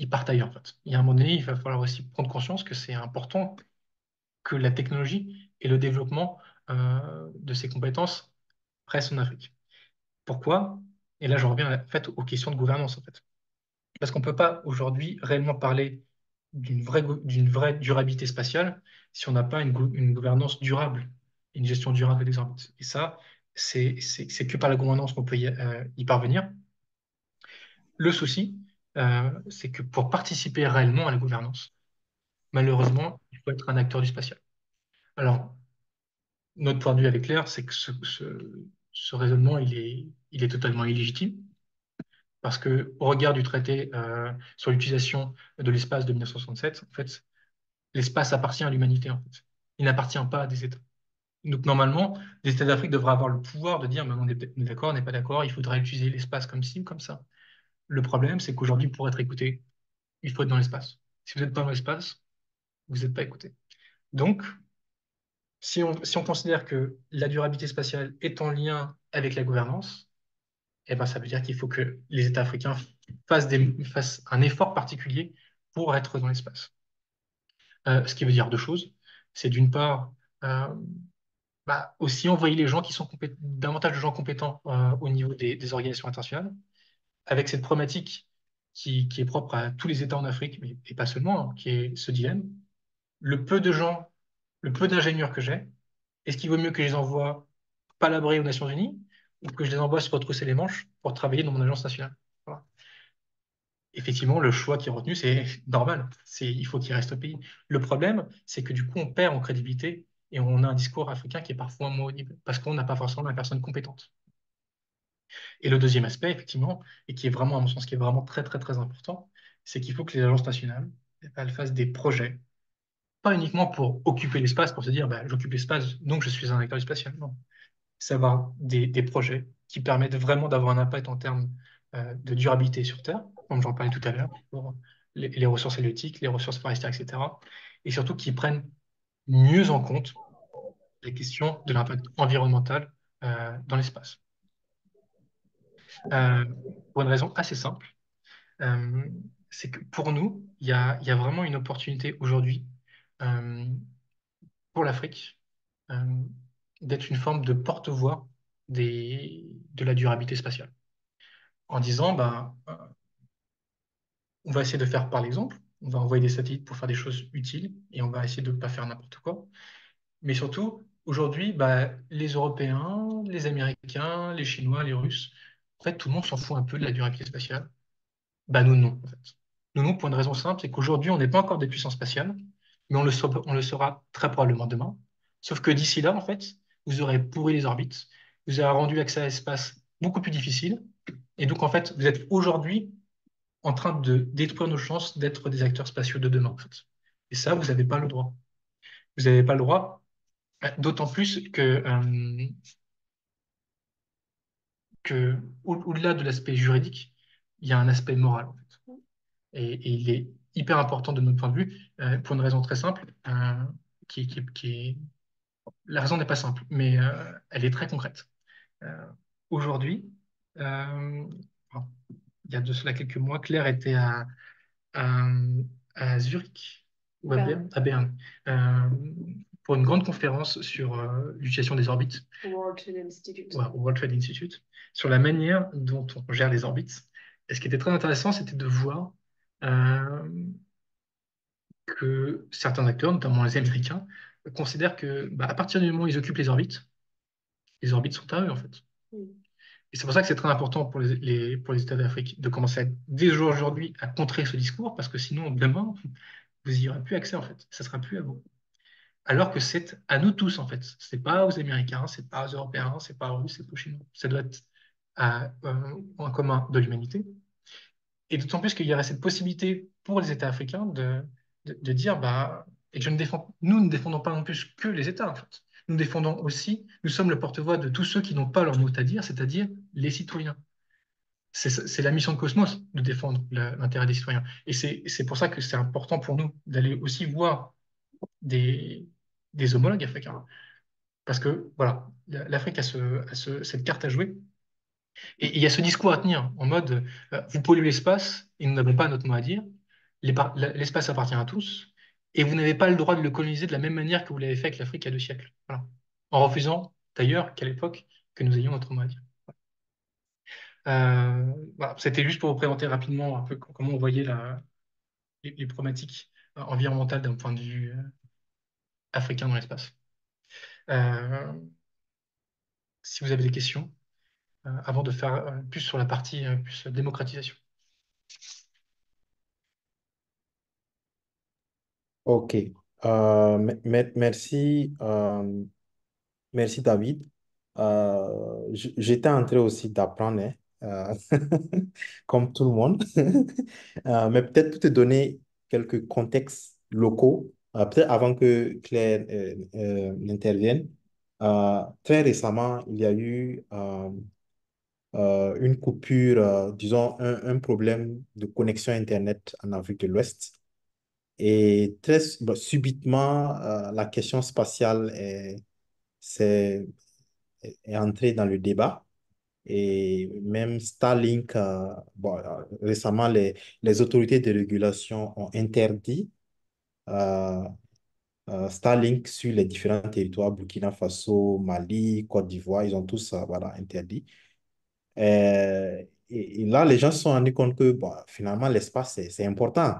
parte ailleurs, en fait. Il y a un moment donné, il va falloir aussi prendre conscience que c'est important que la technologie et le développement de ces compétences restent en Afrique. Pourquoi? Et là, je reviens en fait, aux questions de gouvernance, en fait. Parce qu'on ne peut pas aujourd'hui réellement parler d'une vraie durabilité spatiale si on n'a pas une gouvernance durable, une gestion durable des orbites. Et ça, c'est que par la gouvernance qu'on peut y parvenir. Le souci, c'est que pour participer réellement à la gouvernance, malheureusement, il faut être un acteur du spatial. Alors, notre point de vue avec Claire, c'est que ce raisonnement, il est totalement illégitime. Parce que, au regard du traité sur l'utilisation de l'espace de 1967, en fait, l'espace appartient à l'humanité, en fait. Il n'appartient pas à des États. Donc, normalement, les États d'Afrique devraient avoir le pouvoir de dire, mais on est d'accord, on n'est pas d'accord, il faudrait utiliser l'espace comme ci ou comme ça. Le problème, c'est qu'aujourd'hui, pour être écouté, il faut être dans l'espace. Si vous n'êtes pas dans l'espace, vous n'êtes pas écouté. Donc, si on considère que la durabilité spatiale est en lien avec la gouvernance, eh ben, ça veut dire qu'il faut que les États africains fassent un effort particulier pour être dans l'espace. Ce qui veut dire deux choses. C'est d'une part, euh, aussi envoyer les gens qui sont davantage de gens compétents au niveau des organisations internationales, avec cette problématique qui est propre à tous les États en Afrique, mais et pas seulement, hein, qui est ce dilemme. Le peu de gens, le peu d'ingénieurs que j'ai, est-ce qu'il vaut mieux que je les envoie palabrer aux Nations Unies ou que je les envoie se retrousser les manches pour travailler dans mon agence nationale? Voilà. Effectivement, le choix qui est retenu, c'est normal. Il faut qu'il reste au pays. Le problème, c'est que du coup, on perd en crédibilité et on a un discours africain qui est parfois moins audible parce qu'on n'a pas forcément la personne compétente. Et le deuxième aspect, effectivement, et qui est vraiment, à mon sens, qui est vraiment très, très, très important, c'est qu'il faut que les agences nationales, elles fassent des projets, pas uniquement pour occuper l'espace, pour se dire, bah, j'occupe l'espace, donc je suis un acteur du spatial. Non, c'est avoir des projets qui permettent vraiment d'avoir un impact en termes de durabilité sur Terre, comme j'en parlais tout à l'heure, pour les ressources halieutiques, les ressources forestières, etc. Et surtout qui prennent mieux en compte les questions de l'impact environnemental dans l'espace. Euh, pour une raison assez simple, euh, c'est que pour nous, il y a vraiment une opportunité aujourd'hui euh, pour l'Afrique euh, d'être une forme de porte-voix de la durabilité spatiale. En disant, bah, on va essayer de faire par l'exemple, on va envoyer des satellites pour faire des choses utiles et on va essayer de ne pas faire n'importe quoi. Mais surtout, aujourd'hui, bah, les Européens, les Américains, les Chinois, les Russes, en fait, tout le monde s'en fout un peu de la durabilité spatiale. Bah, nous, non, en fait. Nous, non, pour une raison simple, c'est qu'aujourd'hui, on n'est pas encore des puissances spatiales, mais on le sera très probablement demain. Sauf que d'ici là, en fait, vous aurez pourri les orbites, vous aurez rendu l'accès à l'espace beaucoup plus difficile, et donc, en fait, vous êtes aujourd'hui en train de détruire nos chances d'être des acteurs spatiaux de demain, en fait. Et ça, vous n'avez pas le droit. Vous n'avez pas le droit, d'autant plus que au-delà de l'aspect juridique, il y a un aspect moral, en fait. Et il est hyper important de notre point de vue, pour une raison très simple, la raison n'est pas simple, mais elle est très concrète. Euh, Aujourd'hui, euh, bon, il y a de cela quelques mois, Claire était à, à Zurich ou à Berne, euh, pour une grande conférence sur l'utilisation des orbites, World Trade Institute. Ouais, au World Trade Institute, sur la manière dont on gère les orbites. Et ce qui était très intéressant, c'était de voir euh, que certains acteurs, notamment les Américains, considèrent que bah, à partir du moment où ils occupent les orbites sont à eux, en fait. Et c'est pour ça que c'est très important pour les États d'Afrique de commencer dès aujourd'hui à contrer ce discours, parce que sinon, demain, vous n'y aurez plus accès, en fait. Ça sera plus à vous. Alors que c'est à nous tous, en fait. C'est pas aux Américains, c'est pas aux Européens, c'est pas aux Russes, c'est pas aux Chinois. Ça doit être en commun de l'humanité. Et d'autant plus qu'il y aurait cette possibilité pour les États africains de dire, bah, et que nous ne défendons pas non plus que les États, en fait. Nous défendons aussi, nous sommes le porte-voix de tous ceux qui n'ont pas leur mot à dire, c'est-à-dire les citoyens. C'est la mission de Cosmos de défendre l'intérêt des citoyens. Et c'est pour ça que c'est important pour nous d'aller aussi voir des, des homologues africains. Parce que, voilà, l'Afrique a, cette carte à jouer. Et il y a ce discours à tenir, en mode, vous polluez l'espace, et nous n'avons pas notre mot à dire. L'espace appartient à tous, et vous n'avez pas le droit de le coloniser de la même manière que vous l'avez fait avec l'Afrique il y a 2 siècles. Voilà. En refusant, d'ailleurs, qu'à l'époque, que nous ayons notre mot à dire. Voilà. C'était juste pour vous présenter rapidement un peu comment on voyait les problématiques environnementales d'un point de vue africain dans l'espace. Euh, si vous avez des questions, avant de faire plus sur la partie plus démocratisation. OK. Merci, merci David. J'étais en train aussi d'apprendre, hein, comme tout le monde. Mais peut-être pour te donner quelques contextes locaux, peut-être avant que Claire n'intervienne. Très récemment, il y a eu une coupure, disons un problème de connexion Internet en Afrique de l'Ouest. Et bon, subitement, la question spatiale c'est- est entrée dans le débat. Et même Starlink, bon, récemment, les autorités de régulation ont interdit euh, Starlink sur les différents territoires, Burkina Faso, Mali, Côte d'Ivoire, ils ont tous voilà, interdit. Et là, les gens se sont rendus compte que bon, finalement, l'espace, c'est important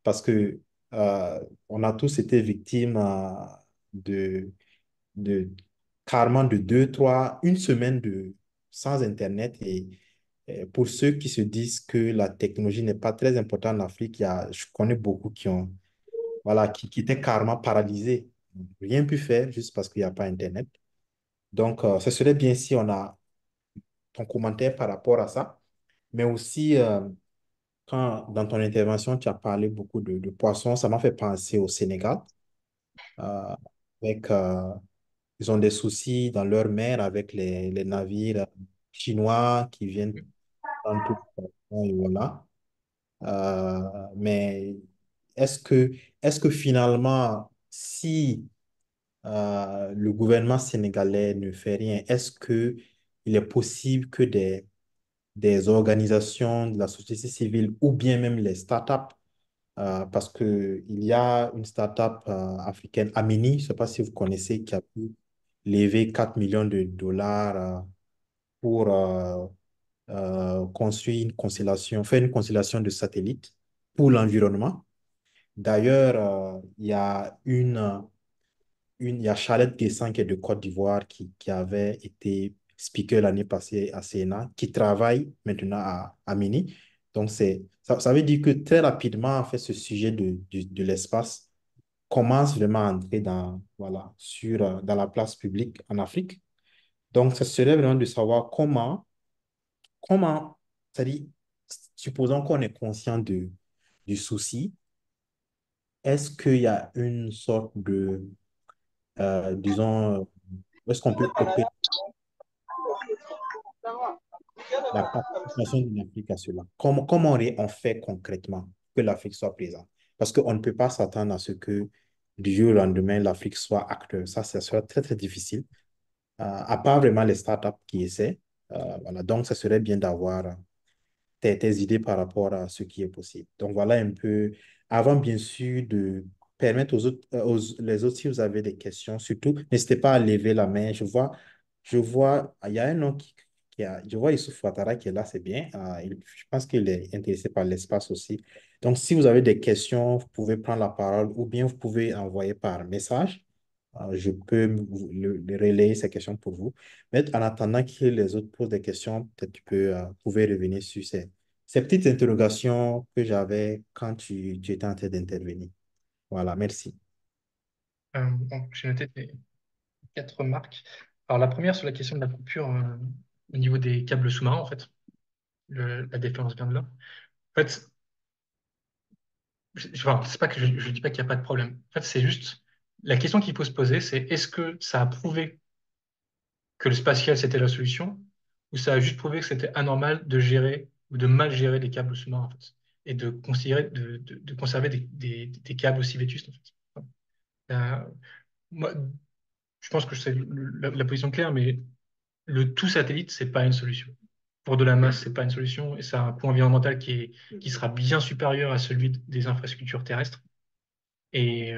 parce que on a tous été victimes de, de carrément de 2, 3, une semaine sans Internet. Et pour ceux qui se disent que la technologie n'est pas très importante en Afrique, je connais beaucoup voilà, qui étaient carrément paralysés. Rien pu faire juste parce qu'il n'y a pas Internet. Donc, ce serait bien si on a ton commentaire par rapport à ça, mais aussi quand dans ton intervention, tu as parlé beaucoup de poissons, ça m'a fait penser au Sénégal. euh, avec, ils ont des soucis dans leur mer avec les navires chinois qui viennent dans tout le poisson, et voilà. Mais est-ce que, est-ce que finalement, si le gouvernement sénégalais ne fait rien, est-ce que il est possible que des organisations de la société civile ou bien même les startups, parce qu'il y a une startup africaine, Amini, je ne sais pas si vous connaissez, qui a pu lever 4 millions de dollars pour construire une constellation, faire une constellation de satellites pour l'environnement. D'ailleurs, il y a Charlotte Guessant qui est de Côte d'Ivoire qui avait été speaker l'année passée à CNA, qui travaille maintenant à Mini. Donc, ça veut dire que très rapidement, en fait, ce sujet de l'espace commence vraiment à entrer voilà, dans la place publique en Afrique. Donc, ça serait vraiment de savoir comment, c'est-à-dire, supposons qu'on est conscient du souci, est-ce qu'il y a une sorte disons, est-ce qu'on peut opérer la participation de l'Afrique à cela? Comment on fait concrètement que l'Afrique soit présente? Parce qu'on ne peut pas s'attendre à ce que du jour au lendemain, l'Afrique soit acteur. Ça sera très, très difficile, à part vraiment les startups qui essaient. Voilà. Donc, ça serait bien d'avoir tes idées par rapport à ce qui est possible. Donc, voilà un peu, avant bien sûr de permettre aux autres, les autres, si vous avez des questions, surtout, n'hésitez pas à lever la main. Il y a un nom je vois Youssouf Ouattara qui est là, c'est bien. Je pense qu'il est intéressé par l'espace aussi. Donc, si vous avez des questions, vous pouvez prendre la parole ou bien vous pouvez envoyer par message. Je peux le relayer ces questions pour vous. Mais en attendant que les autres posent des questions, peut-être vous pouvez revenir sur ces petites interrogations que j'avais quand tu étais en train d'intervenir. Voilà, merci. Bon, j'ai noté tes 4 remarques. Alors, la première sur la question de la coupure au niveau des câbles sous-marins, en fait, la défense vient de là. En fait, enfin, c'est pas que je dis pas qu'il n'y a pas de problème. En fait, c'est juste la question qu'il faut se poser, c'est est-ce que ça a prouvé que le spatial c'était la solution, ou ça a juste prouvé que c'était anormal de gérer ou de mal gérer les câbles sous-marins, en fait, et de considérer, de conserver des câbles aussi vétustes, en fait. moi, je pense que c'est la position claire, mais le tout satellite, c'est pas une solution. Pour de la masse, c'est pas une solution, et ça a un coût environnemental qui sera bien supérieur à celui des infrastructures terrestres. Et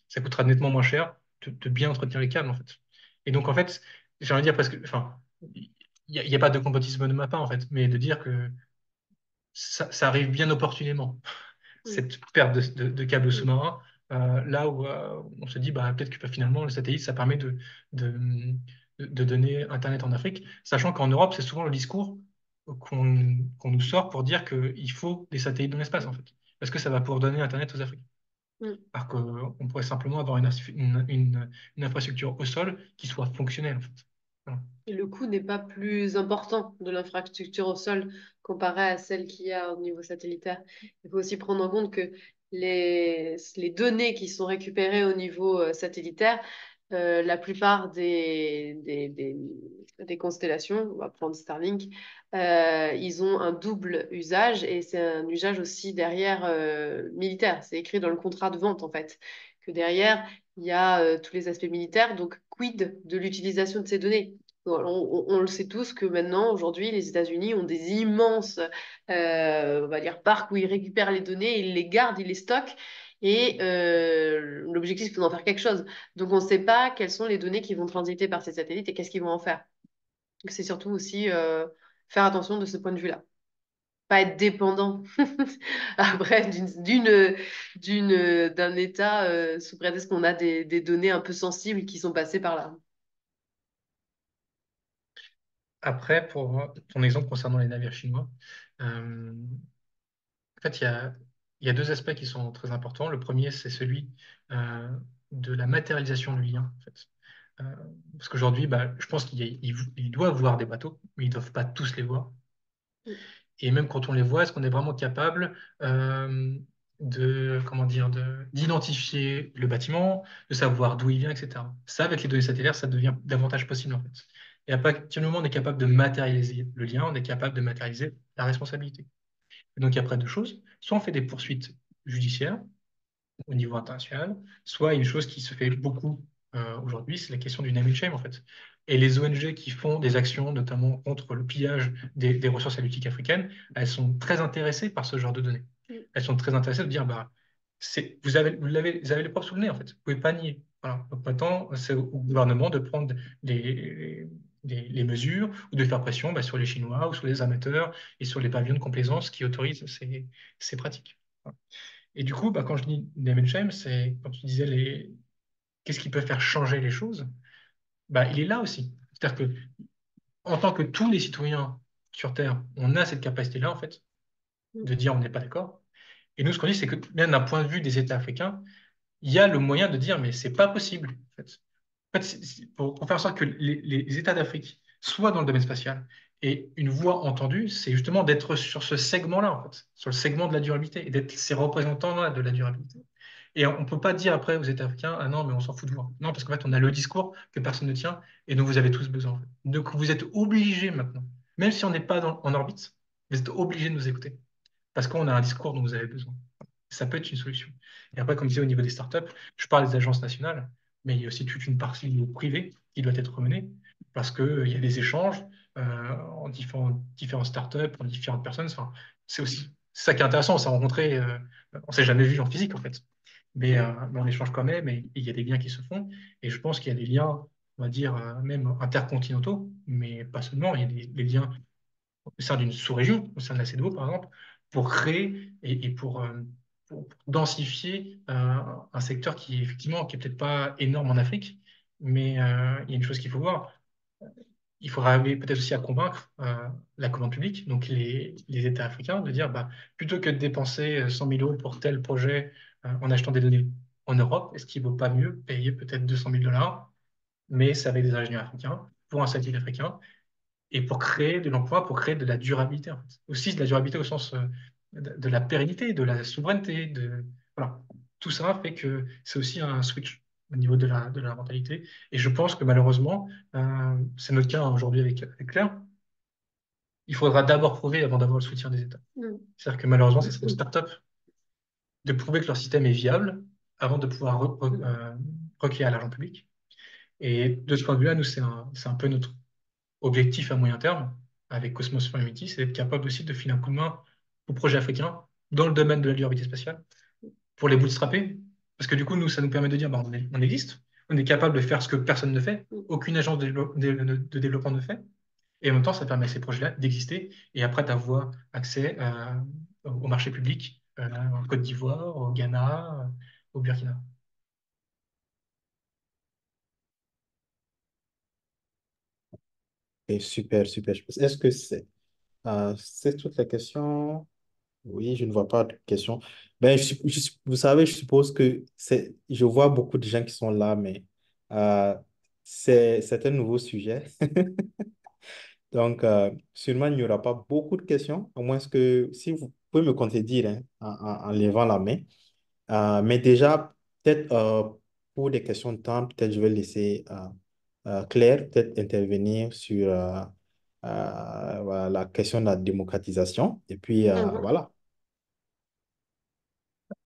ça coûtera nettement moins cher de bien entretenir les câbles, en fait. Et donc, en fait, j'ai envie de dire presque, enfin, il y a pas de complotisme de ma part, en fait, mais de dire que ça arrive bien opportunément, Mm. cette perte de câbles Mm. sous-marins, là où on se dit, bah, peut-être que finalement, le satellite, ça permet de, de donner Internet en Afrique, sachant qu'en Europe, c'est souvent le discours qu'on nous sort pour dire qu'il faut des satellites dans l'espace, en fait, parce que ça va pouvoir donner Internet aux Africains. Mm. Alors qu'on pourrait simplement avoir une infrastructure au sol qui soit fonctionnelle, en fait. Voilà. Et le coût n'est pas plus important de l'infrastructure au sol comparé à celle qu'il y a au niveau satellitaire. Il faut aussi prendre en compte que les données qui sont récupérées au niveau satellitaire, la plupart des constellations, on va prendre Starlink, ils ont un double usage et c'est un usage aussi derrière militaire. C'est écrit dans le contrat de vente en fait, que derrière, il y a tous les aspects militaires. Donc, quid de l'utilisation de ces données? On le sait tous que maintenant, aujourd'hui, les États-Unis ont des immenses, on va dire, parcs où ils récupèrent les données, ils les gardent, ils les stockent. Et l'objectif, c'est d'en faire quelque chose. Donc, on ne sait pas quelles sont les données qui vont transiter par ces satellites et qu'est-ce qu'ils vont en faire. Donc, c'est surtout aussi faire attention de ce point de vue-là. Pas être dépendant après d'un État sous prétexte qu'on a des données un peu sensibles qui sont passées par là. Après, pour ton exemple concernant les navires chinois, en fait, il y a deux aspects qui sont très importants. Le premier, c'est celui euh, de la matérialisation du lien, en fait. Euh, Parce qu'aujourd'hui, bah, je pense qu'ils doivent voir des bateaux, mais ils ne doivent pas tous les voir. Et même quand on les voit, est-ce qu'on est vraiment capable comment dire, d'identifier le bâtiment, de savoir d'où il vient, etc. Ça, avec les données satellites, ça devient davantage possible, en fait. Et à partir du moment où on est capable de matérialiser le lien, on est capable de matérialiser la responsabilité. Et donc, il y a après deux choses. Soit on fait des poursuites judiciaires, au niveau international, soit une chose qui se fait beaucoup aujourd'hui, c'est la question du name and shame en fait. Et les ONG qui font des actions, notamment contre le pillage des ressources halieutiques africaines, elles sont très intéressées par ce genre de données. Elles sont très intéressées de dire, bah, vous avez les preuves sous le nez en fait. Vous pouvez pas nier. Voilà. Donc maintenant, c'est au gouvernement de prendre les mesures ou de faire pression bah, sur les Chinois ou sur les amateurs et sur les pavillons de complaisance qui autorisent ces pratiques. Voilà. Et du coup, bah, quand je dis name and shame, c'est, comme tu disais, qu'est-ce qui peut faire changer les choses? Bah, il est là aussi. C'est-à-dire que, en tant que tous les citoyens sur Terre, on a cette capacité-là, en fait, de dire on n'est pas d'accord. Et nous, ce qu'on dit, c'est que, bien d'un point de vue des États africains, il y a le moyen de dire, mais c'est pas possible, en fait. En fait, pour faire en sorte que les États d'Afrique soient dans le domaine spatial et une voix entendue, c'est justement d'être sur ce segment-là, en fait, sur le segment de la durabilité et d'être ces représentants-là de la durabilité. Et on ne peut pas dire après aux États africains, ah non, mais on s'en fout de vous. Non, parce qu'en fait, on a le discours que personne ne tient et dont vous avez tous besoin, en fait. Donc, vous êtes obligés maintenant, même si on n'est pas en orbite, vous êtes obligés de nous écouter parce qu'on a un discours dont vous avez besoin. Ça peut être une solution. Et après, comme je disais, au niveau des startups, je parle des agences nationales, mais il y a aussi toute une partie privée qui doit être menée parce qu'il y a des échanges en différentes startups, en différentes personnes. Enfin, c'est ça qui est intéressant, on s'est rencontrés, on s'est jamais vu en physique en fait, mais on échange quand même et il y a des liens qui se font. Et je pense qu'il y a des liens, on va dire, même intercontinentaux, mais pas seulement, il y a des liens au sein d'une sous-région, au sein de la CEDEAO par exemple, pour créer et pour densifier un secteur qui effectivement qui est peut-être pas énorme en Afrique, mais il y a une chose qu'il faut voir. Il faudra arriver peut-être aussi à convaincre la commande publique, donc les États africains, de dire bah, plutôt que de dépenser 100 000 euros pour tel projet en achetant des données en Europe, est-ce qu'il ne vaut pas mieux payer peut-être 200 000 dollars, mais c'est avec des ingénieurs africains, pour un satellite africain, et pour créer de l'emploi, pour créer de la durabilité, en fait. Aussi de la durabilité au sens de la pérennité, de la souveraineté, voilà. Tout ça fait que c'est aussi un switch au niveau de la mentalité. Et je pense que malheureusement, c'est notre cas aujourd'hui avec Claire, il faudra d'abord prouver avant d'avoir le soutien des États. Mm. C'est-à-dire que malheureusement, c'est aux startups de prouver que leur système est viable avant de pouvoir requiert l'argent public. Et de ce point de vue-là, nous, c'est un peu notre objectif à moyen terme avec Cosmos for Humanity, c'est d'être capable aussi de filer un coup de main aux projets africains dans le domaine de la durabilité spatiale pour les bootstrapper. Parce que du coup, nous, ça nous permet de dire, bah, on existe, on est capable de faire ce que personne ne fait, aucune agence de développement ne fait. Et en même temps, ça permet à ces projets-là d'exister et après d'avoir accès au marché public en Côte d'Ivoire, au Ghana, au Burkina. Et super, super. Est-ce que c'est toutes les questions? Oui, je ne vois pas de questions. Ben, vous savez, je suppose que je vois beaucoup de gens qui sont là, mais euh, c'est un nouveau sujet. Donc, sûrement, il n'y aura pas beaucoup de questions, à moins que si vous pouvez me contredire hein, en levant la main. Mais déjà, peut-être pour des questions de temps, peut-être je vais laisser Claire peut-être intervenir sur voilà, la question de la démocratisation. Et puis, Mhm. voilà.